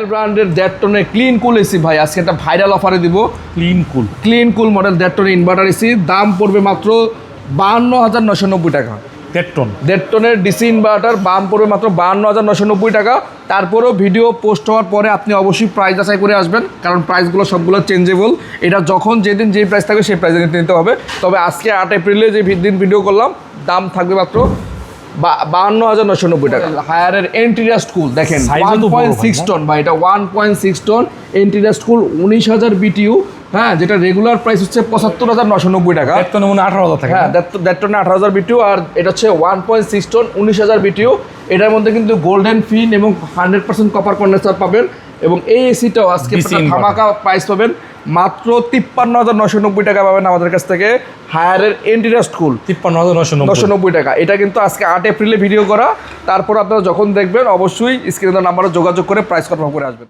Royal ব্র্যান্ডের 1.5 টনের clean কুল AC ভাই আজকে একটা ভাইরাল অফারে দিব। ক্লিন কুল মডেল 1.5 টনের ইনভার্টার এসি, দাম পড়বে মাত্র 52,990 টাকা। 1.5 টনের ডিসি ইনভার্টার দাম পড়বে মাত্র 52,990 টাকা। তারপরেও ভিডিও পোস্ট হওয়ার পরে আপনি অবশ্যই প্রাইস যাচাই করে আসবেন, কারণ প্রাইসগুলো সবগুলো চেঞ্জেবল। এটা যখন যেদিন যেই প্রাইস থাকবে সেই প্রাইসে নিতে হবে। তবে আজকে 8 এপ্রিলে যে দিন ভিডিও করলাম দাম থাকবে মাত্র 52,990 টাকা। হায়ারের এন্টিরাস্ট কুল দেখেন 1.6 টন ভাই, এটা 1.6 টন এন্টিরাস্ট কুল 19,000 বিটিইউ। হ্যাঁ, যেটা রেগুলার প্রাইস হচ্ছে 75,990 টাকা। 18,000 টাকা। হ্যাঁ, 1.5 টনে 18,000 বিটিইউ, আর এটা হচ্ছে 1.6 টন 19,000 বিটিইউ। এটার মধ্যে কিন্তু গোল্ডেন ফিন এবং 100% কপার কন্ডেন্সার পাবেন। এবং এই এসিটাও আজকে ধামাকা প্রাইস পাবেন মাত্র 53,990 টাকা পাবেন আমাদের কাছ থেকে। হায়ারের এন্টিরাস্ট কুল 53,990 টাকা। এটা কিন্তু আজকে 8 এপ্রিলে ভিডিও করা। তারপর আপনারা যখন দেখবেন অবশ্যই স্ক্রিনের নাম্বারে যোগাযোগ করে প্রাইস কনফার্ম করে আসবেন।